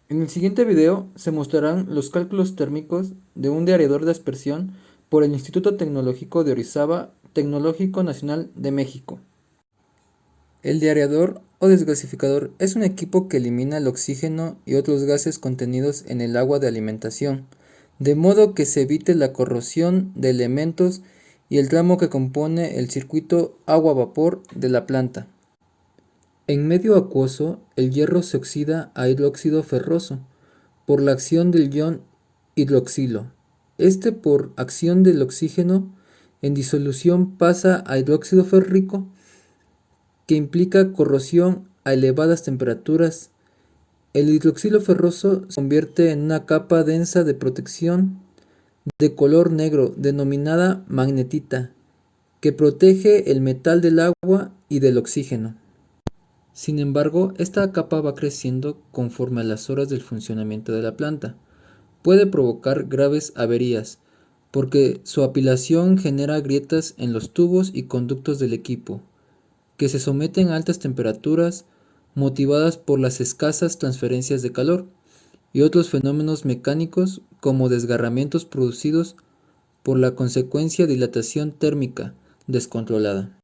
En el siguiente video se mostrarán los cálculos térmicos de un dearedor de aspersión por el Instituto Tecnológico de Orizaba, Tecnológico Nacional de México. El dearedor o desgasificador es un equipo que elimina el oxígeno y otros gases contenidos en el agua de alimentación, de modo que se evite la corrosión de elementos y el tramo que compone el circuito agua-vapor de la planta. En medio acuoso, el hierro se oxida a hidróxido ferroso por la acción del ion hidroxilo. Este, por acción del oxígeno en disolución, pasa a hidróxido férrico, que implica corrosión a elevadas temperaturas. El hidroxilo ferroso se convierte en una capa densa de protección de color negro denominada magnetita, que protege el metal del agua y del oxígeno. Sin embargo, esta capa va creciendo conforme a las horas del funcionamiento de la planta. Puede provocar graves averías, porque su apilación genera grietas en los tubos y conductos del equipo, que se someten a altas temperaturas motivadas por las escasas transferencias de calor y otros fenómenos mecánicos como desgarramientos producidos por la consecuencia dilatación térmica descontrolada.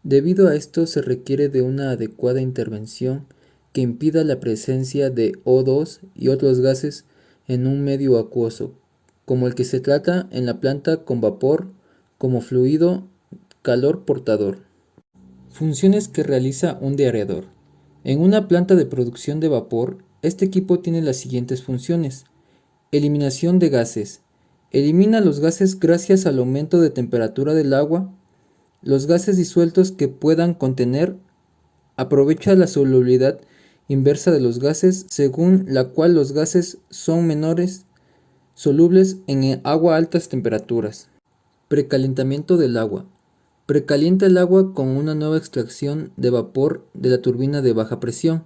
Debido a esto se requiere de una adecuada intervención que impida la presencia de O2 y otros gases en un medio acuoso, como el que se trata en la planta con vapor como fluido calor portador. Funciones que realiza un dearedor. En una planta de producción de vapor, este equipo tiene las siguientes funciones. Eliminación de gases. Elimina los gases gracias al aumento de temperatura del agua. Los gases disueltos que puedan contener. Aprovecha la solubilidad inversa de los gases, según la cual los gases son menores solubles en agua a altas temperaturas. Precalentamiento del agua. Precalienta el agua con una nueva extracción de vapor de la turbina de baja presión,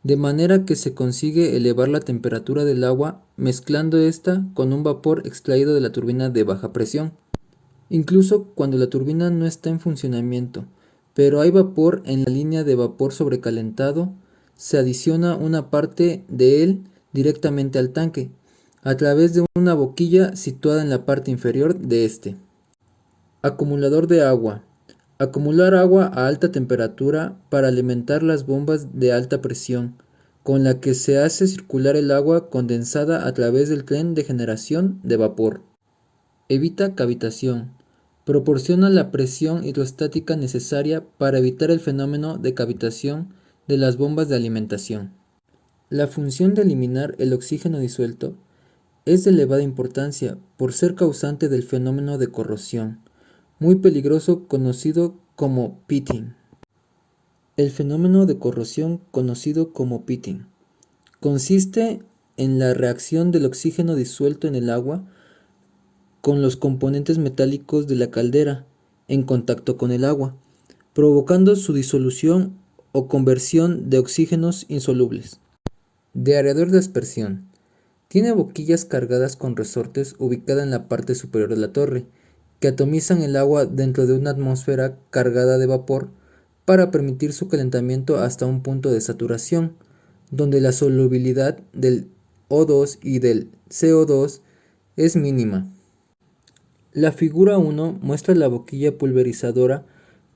de manera que se consigue elevar la temperatura del agua mezclando esta con un vapor extraído de la turbina de baja presión. Incluso cuando la turbina no está en funcionamiento, pero hay vapor en la línea de vapor sobrecalentado, se adiciona una parte de él directamente al tanque, a través de una boquilla situada en la parte inferior de este. Acumulador de agua. Acumular agua a alta temperatura para alimentar las bombas de alta presión, con la que se hace circular el agua condensada a través del tren de generación de vapor. Evita cavitación. Proporciona la presión hidrostática necesaria para evitar el fenómeno de cavitación de las bombas de alimentación. La función de eliminar el oxígeno disuelto es de elevada importancia por ser causante del fenómeno de corrosión, muy peligroso conocido como pitting. El fenómeno de corrosión conocido como pitting consiste en la reacción del oxígeno disuelto en el agua con los componentes metálicos de la caldera en contacto con el agua, provocando su disolución o conversión de oxígenos insolubles. Dearedor de aspersión. Tiene boquillas cargadas con resortes ubicadas en la parte superior de la torre, que atomizan el agua dentro de una atmósfera cargada de vapor para permitir su calentamiento hasta un punto de saturación, donde la solubilidad del O2 y del CO2 es mínima. La figura 1 muestra la boquilla pulverizadora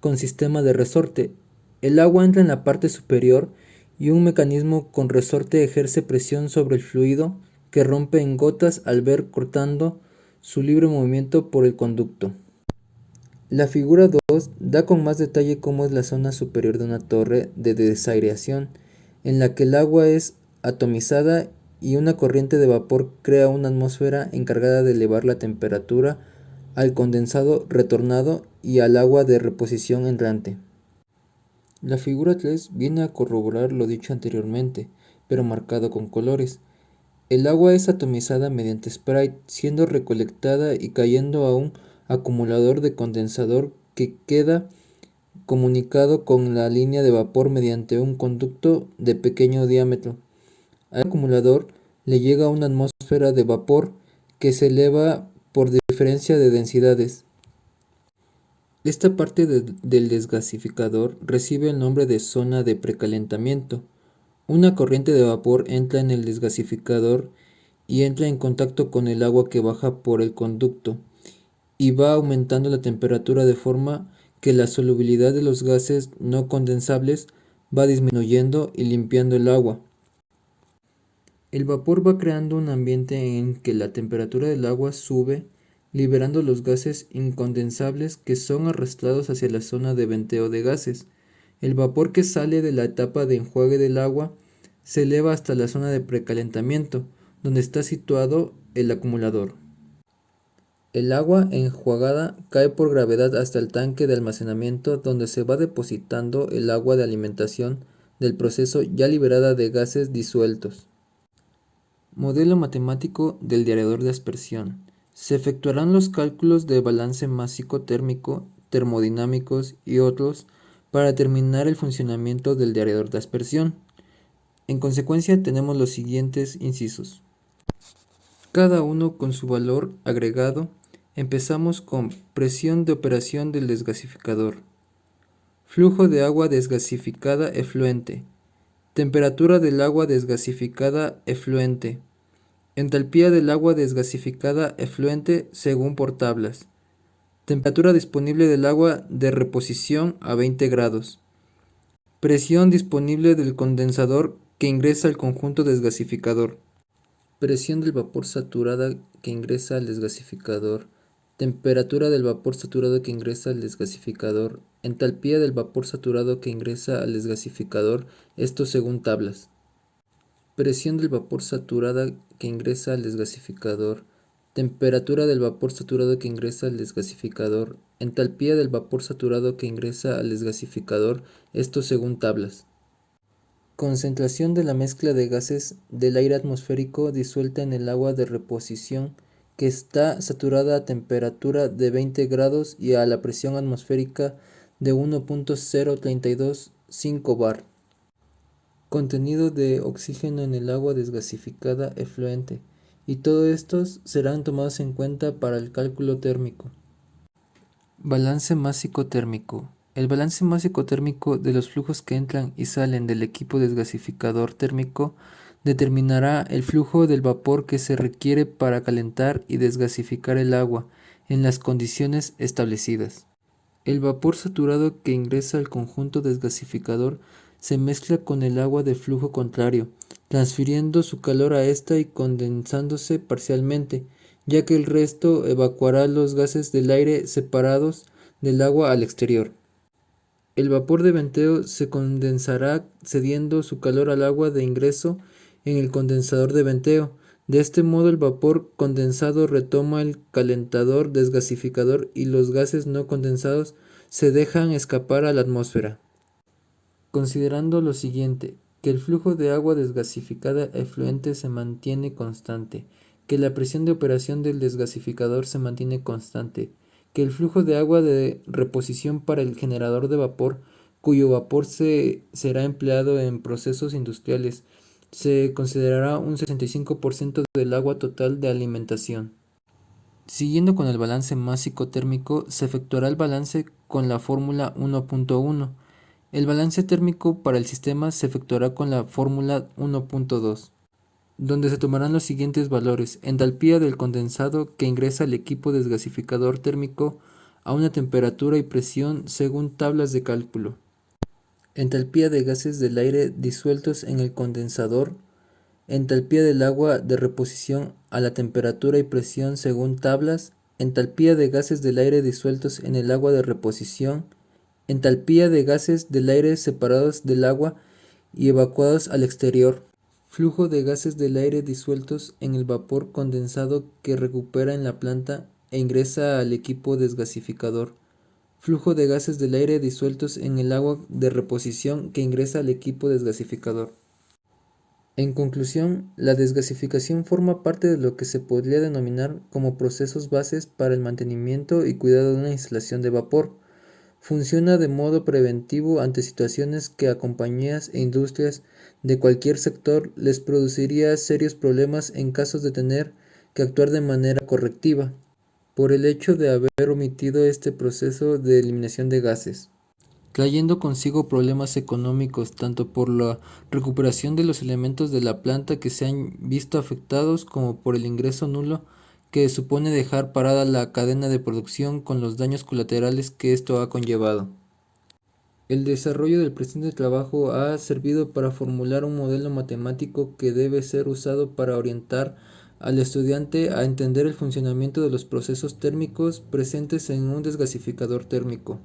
con sistema de resorte. El agua entra en la parte superior y un mecanismo con resorte ejerce presión sobre el fluido que rompe en gotas al ver cortando su libre movimiento por el conducto. La figura 2 da con más detalle cómo es la zona superior de una torre de desaireación, en la que el agua es atomizada y una corriente de vapor crea una atmósfera encargada de elevar la temperatura al condensado retornado y al agua de reposición entrante. La figura 3 viene a corroborar lo dicho anteriormente, pero marcado con colores. El agua es atomizada mediante Sprite, siendo recolectada y cayendo a un acumulador de condensador que queda comunicado con la línea de vapor mediante un conducto de pequeño diámetro. Al acumulador le llega una atmósfera de vapor que se eleva por diferencia de densidades. Esta parte del desgasificador recibe el nombre de zona de precalentamiento Una corriente de vapor entra en el desgasificador y entra en contacto con el agua que baja por el conducto y va aumentando la temperatura de forma que la solubilidad de los gases no condensables va disminuyendo y limpiando el agua. El vapor va creando un ambiente en que la temperatura del agua sube, liberando los gases incondensables que son arrastrados hacia la zona de venteo de gases. El vapor que sale de la etapa de enjuague del agua se eleva hasta la zona de precalentamiento, donde está situado el acumulador. El agua enjuagada cae por gravedad hasta el tanque de almacenamiento, donde se va depositando el agua de alimentación del proceso ya liberada de gases disueltos. Modelo matemático del diareador de aspersión. Se efectuarán los cálculos de balance másico-térmico, termodinámicos y otros para determinar el funcionamiento del diareador de aspersión. En consecuencia, tenemos los siguientes incisos. Cada uno con su valor agregado. Empezamos con presión de operación del desgasificador. Flujo de agua desgasificada efluente. Temperatura del agua desgasificada efluente. Entalpía del agua desgasificada efluente según por tablas. Temperatura disponible del agua de reposición a 20 grados. Presión disponible del condensador que ingresa al conjunto desgasificador. Presión del vapor saturada que ingresa al desgasificador. Temperatura del vapor saturado que ingresa al desgasificador. Entalpía del vapor saturado que ingresa al desgasificador, esto según tablas. Presión del vapor saturada que ingresa al desgasificador. Temperatura del vapor saturado que ingresa al desgasificador. Entalpía del vapor saturado que ingresa al desgasificador, esto según tablas. Concentración de la mezcla de gases del aire atmosférico disuelta en el agua de reposición que está saturada a temperatura de 20 grados y a la presión atmosférica de 1.0325 bar. Contenido de oxígeno en el agua desgasificada efluente, y todos estos serán tomados en cuenta para el cálculo térmico. Balance másico-térmico. El balance másico-térmico de los flujos que entran y salen del equipo desgasificador térmico determinará el flujo del vapor que se requiere para calentar y desgasificar el agua en las condiciones establecidas. El vapor saturado que ingresa al conjunto desgasificador se mezcla con el agua de flujo contrario, transfiriendo su calor a ésta y condensándose parcialmente, ya que el resto evacuará los gases del aire separados del agua al exterior. El vapor de venteo se condensará cediendo su calor al agua de ingreso en el condensador de venteo. De este modo el vapor condensado retoma el calentador desgasificador y los gases no condensados se dejan escapar a la atmósfera. Considerando lo siguiente, que el flujo de agua desgasificada efluente se mantiene constante, que la presión de operación del desgasificador se mantiene constante, que el flujo de agua de reposición para el generador de vapor, cuyo vapor será empleado en procesos industriales, se considerará un 65% del agua total de alimentación. Siguiendo con el balance másico-térmico, se efectuará el balance con la fórmula 1.1. El balance térmico para el sistema se efectuará con la fórmula 1.2, donde se tomarán los siguientes valores: entalpía del condensado que ingresa al equipo desgasificador térmico a una temperatura y presión según tablas de cálculo. Entalpía de gases del aire disueltos en el condensador. Entalpía del agua de reposición a la temperatura y presión según tablas. Entalpía de gases del aire disueltos en el agua de reposición. Entalpía de gases del aire separados del agua y evacuados al exterior. Flujo de gases del aire disueltos en el vapor condensado que recupera en la planta e ingresa al equipo desgasificador. Flujo de gases del aire disueltos en el agua de reposición que ingresa al equipo desgasificador. En conclusión, la desgasificación forma parte de lo que se podría denominar como procesos bases para el mantenimiento y cuidado de una instalación de vapor. Funciona de modo preventivo ante situaciones que a compañías e industrias de cualquier sector les produciría serios problemas en casos de tener que actuar de manera correctiva, por el hecho de haber omitido este proceso de eliminación de gases. trayendo consigo problemas económicos tanto por la recuperación de los elementos de la planta que se han visto afectados como por el ingreso nulo que supone dejar parada la cadena de producción con los daños colaterales que esto ha conllevado. El desarrollo del presente trabajo ha servido para formular un modelo matemático que debe ser usado para orientar al estudiante a entender el funcionamiento de los procesos térmicos presentes en un desgasificador térmico.